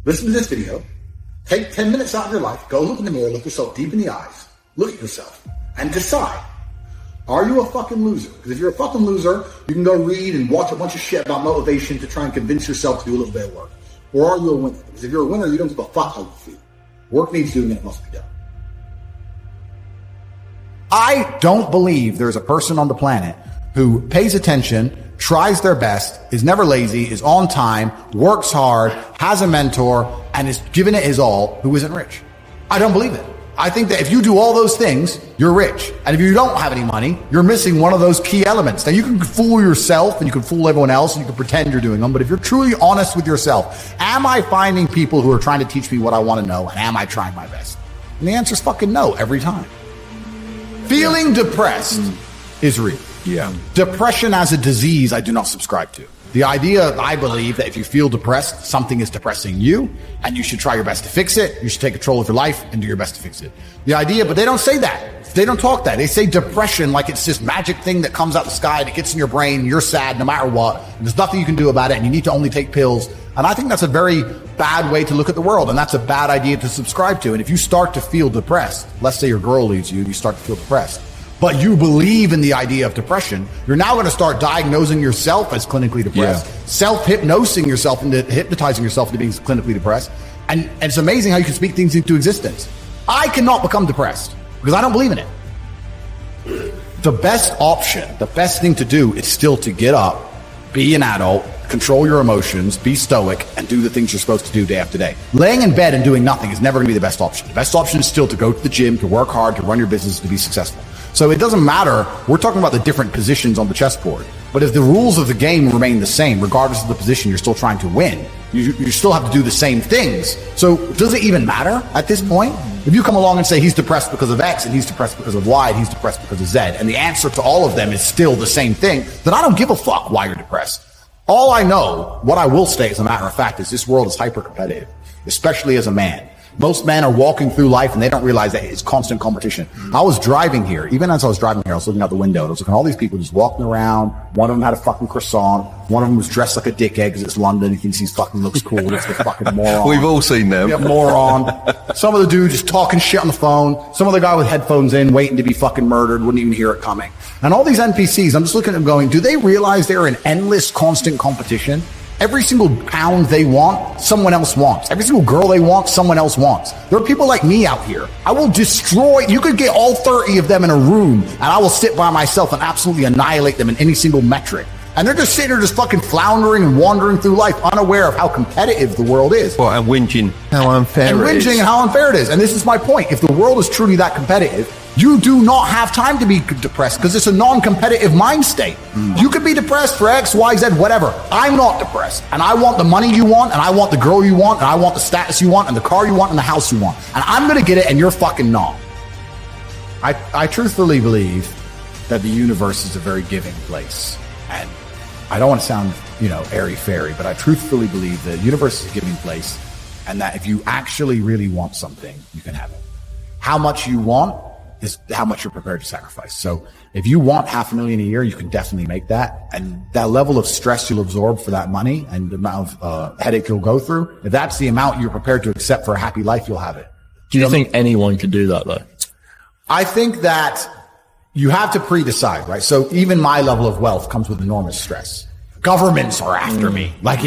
listen to this video, take 10 minutes out of your life, go look in the mirror, look yourself deep in the eyes, look at yourself, and decide, are you a fucking loser? Because if you're a fucking loser, you can go read and watch a bunch of shit about motivation to try and convince yourself to do a little bit of work. Or are you a winner? Because if you're a winner, you don't give a fuck how you feel. Work needs doing and it must be done. I don't believe there's a person on the planet who pays attention, tries their best, is never lazy, is on time, works hard, has a mentor, and is giving it his all, who isn't rich. I don't believe it. I think that if you do all those things, you're rich. And if you don't have any money, you're missing one of those key elements. Now, you can fool yourself and you can fool everyone else and you can pretend you're doing them. But if you're truly honest with yourself, am I finding people who are trying to teach me what I want to know? And am I trying my best? And the answer is fucking no every time. Feeling depressed is real. Yeah. Depression as a disease, I do not subscribe to. The idea, I believe, that if you feel depressed, something is depressing you, and you should try your best to fix it. You should take control of your life and do your best to fix it. The idea, but they don't say that. They don't talk that. They say depression like it's this magic thing that comes out the sky and it gets in your brain, you're sad no matter what, and there's nothing you can do about it, and you need to only take pills. And I think that's a very bad way to look at the world, and that's a bad idea to subscribe to. And if you start to feel depressed, let's say your girl leaves you, and you start to feel depressed, but you believe in the idea of depression, you're now going to start diagnosing yourself as clinically depressed, self-hypnosing yourself into hypnotizing yourself into being clinically depressed. And it's amazing how you can speak things into existence. I cannot become depressed because I don't believe in it. The best option, the best thing to do is still to get up, be an adult, control your emotions, be stoic, and do the things you're supposed to do day after day. Laying in bed and doing nothing is never going to be the best option. The best option is still to go to the gym, to work hard, to run your business, to be successful. So it doesn't matter. We're talking about the different positions on the chessboard. But if the rules of the game remain the same, regardless of the position you're still trying to win, you still have to do the same things. So does it even matter at this point? If you come along and say he's depressed because of X and he's depressed because of Y and he's depressed because of Z, and the answer to all of them is still the same thing, then I don't give a fuck why you're depressed. All I know, what I will say as a matter of fact, is this world is hyper competitive, especially as a man. Most men are walking through life and they don't realize that it's constant competition. I was driving here. Even as I was driving here, I was looking out the window and I was looking at all these people just walking around. One of them had a fucking croissant. One of them was dressed like a dickhead because it's London. He thinks he fucking looks cool. It's the fucking moron. We've all seen them. Yeah, moron. Some of the dude just talking shit on the phone. Some other guy with headphones in waiting to be fucking murdered. Wouldn't even hear it coming. And all these NPCs, I'm just looking at them going, do they realize they're in endless constant competition? Every single pound they want, someone else wants. Every single girl they want, someone else wants. There are people like me out here. I will destroy, you could get all 30 of them in a room and I will sit by myself and absolutely annihilate them in any single metric. And they're just sitting there just fucking floundering and wandering through life unaware of how competitive the world is. Well, and whinging how unfair it is. And whinging and how unfair it is. And this is my point. If the world is truly that competitive, you do not have time to be depressed because it's a non-competitive mind state. You could be depressed for X, Y, Z, whatever. I'm not depressed. And I want the money you want, and I want the girl you want, and I want the status you want, and the car you want, and the house you want. And I'm going to get it, and you're fucking not. I truthfully believe that the universe is a very giving place. And I don't want to sound, airy-fairy, but I truthfully believe the universe is a giving place, and that if you actually really want something, you can have it. How much you want is how much you're prepared to sacrifice. So if you want $500,000 a year, you can definitely make that. And that level of stress you'll absorb for that money and the amount of headache you'll go through, if that's the amount you're prepared to accept for a happy life, you'll have it. Do you think anyone could do that though? I think that you have to pre-decide, right? So even my level of wealth comes with enormous stress. Governments are after me. Like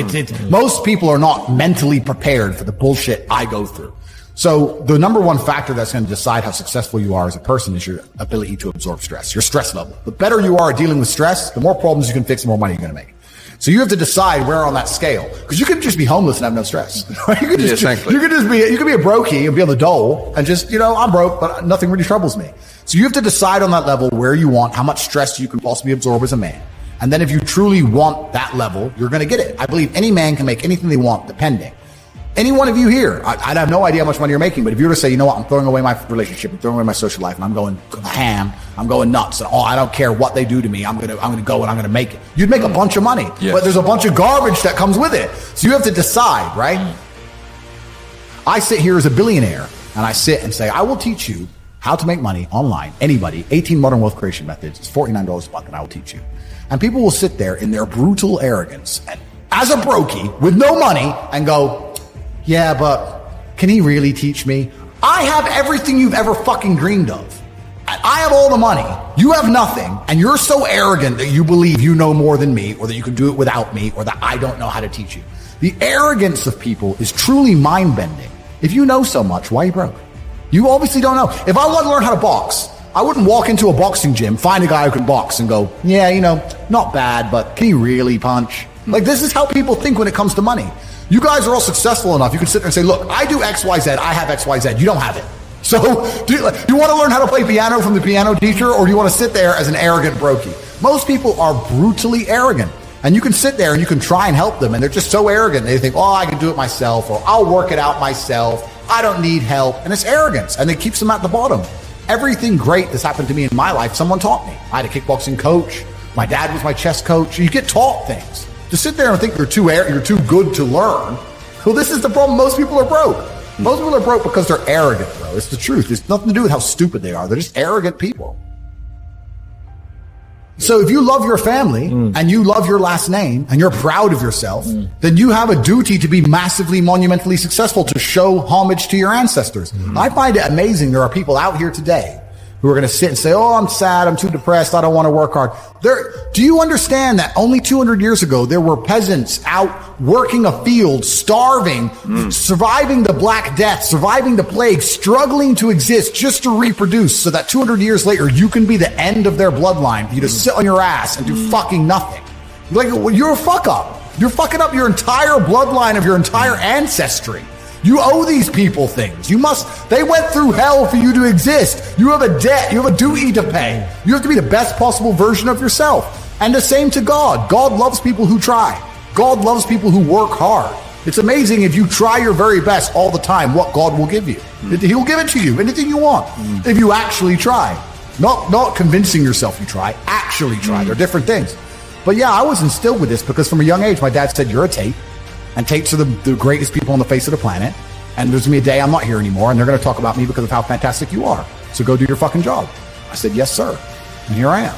most people are not mentally prepared for the bullshit I go through. So the number one factor that's going to decide how successful you are as a person is your ability to absorb stress, your stress level. The better you are at dealing with stress, the more problems you can fix, the more money you're going to make. So you have to decide where on that scale, because you could just be homeless and have no stress. Right? You could be a brokey and be on the dole and just, I'm broke, but nothing really troubles me. So you have to decide on that level where you want, how much stress you can possibly absorb as a man. And then if you truly want that level, you're going to get it. I believe any man can make anything they want, depending. Any one of you here, I have no idea how much money you're making, but if you were to say, you know what, I'm throwing away my relationship, I'm throwing away my social life, and I'm going ham, I'm going nuts, and I don't care what they do to me, I'm gonna go and I'm gonna make it. You'd make a bunch of money, but there's a bunch of garbage that comes with it. So you have to decide, right? I sit here as a billionaire, and I sit and say, I will teach you how to make money online, anybody, 18 modern wealth creation methods, it's $49 a month, and I will teach you. And people will sit there in their brutal arrogance, and as a brokey, with no money, and go, Yeah, but can he really teach me? I have everything you've ever fucking dreamed of. I have all the money. You have nothing. And you're so arrogant that you believe you know more than me, or that you can do it without me, or that I don't know how to teach you. The arrogance of people is truly mind-bending. If you know so much, why are you broke? You obviously don't know. If I want to learn how to box, I wouldn't walk into a boxing gym, find a guy who can box and go, yeah, you know, not bad, but can he really punch? Like, this is how people think when it comes to money. You guys are all successful enough. You can sit there and say, look, I do X, Y, Z. I have X, Y, Z. You don't have it. So do you want to learn how to play piano from the piano teacher, or do you want to sit there as an arrogant brokey? Most people are brutally arrogant. And you can sit there and you can try and help them, and they're just so arrogant. They think, oh, I can do it myself, or I'll work it out myself. I don't need help. And it's arrogance, and it keeps them at the bottom. Everything great that's happened to me in my life, someone taught me. I had a kickboxing coach. My dad was my chess coach. You get taught things. To sit there and think you're too good to learn, well, this is the problem. Most people are broke. Most people are broke because they're arrogant, bro. It's the truth. It's nothing to do with how stupid they are. They're just arrogant people. So if you love your family and you love your last name and you're proud of yourself, then you have a duty to be massively, monumentally successful, to show homage to your ancestors. I find it amazing there are people out here today who are going to sit and say, oh, I'm sad, I'm too depressed, I don't want to work hard. Do you understand that only 200 years ago, there were peasants out working a field, starving, surviving the Black Death, surviving the plague, struggling to exist just to reproduce, so that 200 years later, you can be the end of their bloodline, for you to sit on your ass and do fucking nothing. Like, you're a fuck up. You're fucking up your entire bloodline of your entire ancestry. You owe these people things. They went through hell for you to exist. You have a debt. You have a duty to pay. You have to be the best possible version of yourself. And the same to God. God loves people who try. God loves people who work hard. It's amazing if you try your very best all the time, what God will give you. He'll give it to you, anything you want, if you actually try. Not convincing yourself you try, actually try. They're different things. But yeah, I was instilled with this because from a young age, my dad said, you're a Tate. And Tates are the greatest people on the face of the planet. And there's going to be a day I'm not here anymore, and they're going to talk about me because of how fantastic you are. So go do your fucking job. I said, yes, sir. And here I am.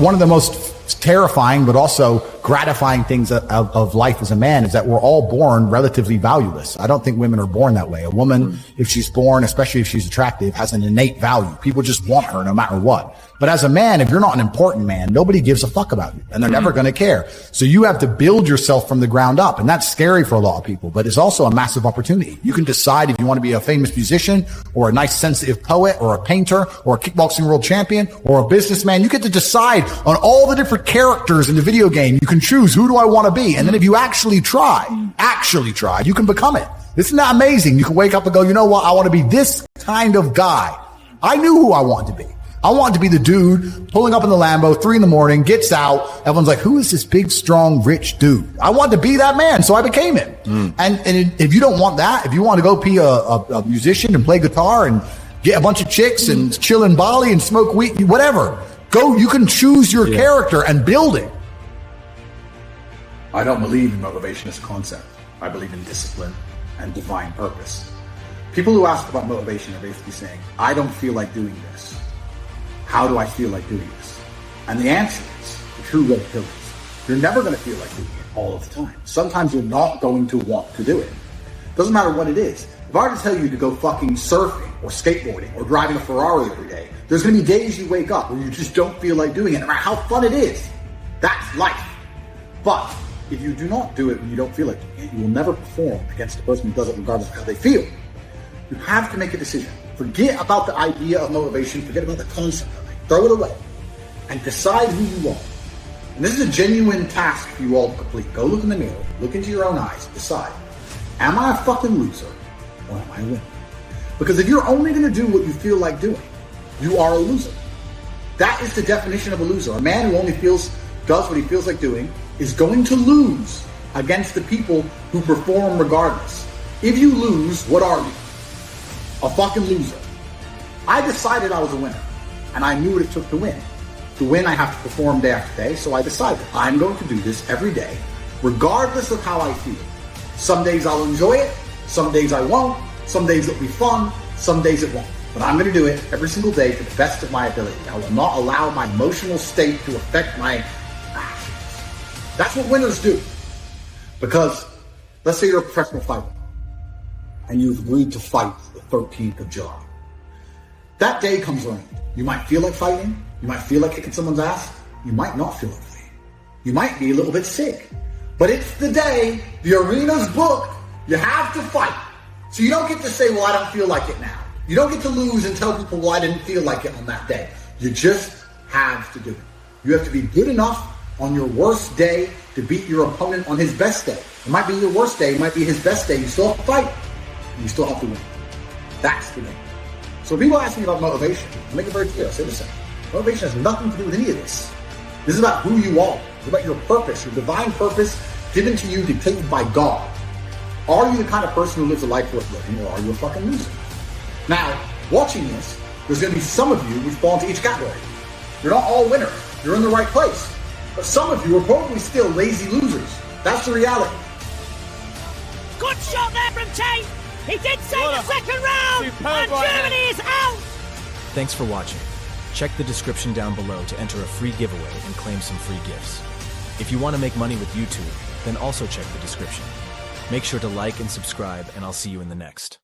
One of the most terrifying but also gratifying things of life as a man is that we're all born relatively valueless. I don't think women are born that way. A woman, if she's born, especially if she's attractive, has an innate value. People just want her no matter what. But as a man, if you're not an important man, nobody gives a fuck about you, and they're never going to care. So you have to build yourself from the ground up, and that's scary for a lot of people, but it's also a massive opportunity. You can decide if you want to be a famous musician or a nice sensitive poet or a painter or a kickboxing world champion or a businessman. You get to decide on all the different characters in the video game. You can choose, who do I want to be? And then if you actually try, you can become it. Isn't that amazing? You can wake up and go, you know what? I want to be this kind of guy. I knew who I wanted to be. I wanted to be the dude pulling up in the Lambo, 3 a.m, gets out. Everyone's like, who is this big, strong, rich dude? I wanted to be that man, so I became it. And if you don't want that, if you want to go be a musician and play guitar and get a bunch of chicks and chill in Bali and smoke weed, whatever, go, you can choose your character and build it. I don't believe in motivation as a concept. I believe in discipline and divine purpose. People who ask about motivation are basically saying, I don't feel like doing this. How do I feel like doing this? And the answer is, the true relativity is, you're never going to feel like doing it all of the time. Sometimes you're not going to want to do it. Doesn't matter what it is. If I were to tell you to go fucking surfing or skateboarding or driving a Ferrari every day, there's going to be days you wake up where you just don't feel like doing it, no matter how fun it is. That's life. But if you do not do it when you don't feel like doing it, you will never perform against the person who does it regardless of how they feel. You have to make a decision. Forget about the idea of motivation. Forget about the concept of it. Throw it away and decide who you are. And this is a genuine task for you all to complete. Go look in the mirror, look into your own eyes, decide, am I a fucking loser or am I a winner? Because if you're only going to do what you feel like doing, you are a loser. That is the definition of a loser. A man who only does what he feels like doing is going to lose against the people who perform regardless. If you lose, what are you? A fucking loser. I decided I was a winner, and I knew what it took to win. To win, I have to perform day after day, so I decided I'm going to do this every day, regardless of how I feel. Some days I'll enjoy it, some days I won't, some days it'll be fun, some days it won't. But I'm going to do it every single day to the best of my ability. I will not allow my emotional state to affect my actions. That's what winners do. Because Let's say you're a professional fighter and you've agreed to fight the 13th of July. That day comes around. You might feel like fighting. You might feel like kicking someone's ass. You might not feel like fighting. You might be a little bit sick. But it's the day, the arena's booked, you have to fight. So you don't get to say, well, I don't feel like it now. You don't get to lose and tell people, well, I didn't feel like it on that day. You just have to do it. You have to be good enough on your worst day to beat your opponent on his best day. It might be your worst day, it might be his best day. You still have to fight, and you still have to win. That's the game. So people ask me about motivation. I make it very clear. I say, listen, motivation has nothing to do with any of this. This is about who you are. It's about your purpose, your divine purpose given to you, dictated by God. Are you the kind of person who lives a life worth living, or are you a fucking loser? Now, watching this, there's going to be some of you which fall into each category. You're not all winners. You're in the right place. But some of you are probably still lazy losers. That's the reality. Good shot there from Tate. He did save the second round. And Germany is out. Thanks for watching. Check the description down below to enter a free giveaway and claim some free gifts. If you want to make money with YouTube, then also check the description. Make sure to like and subscribe, and I'll see you in the next.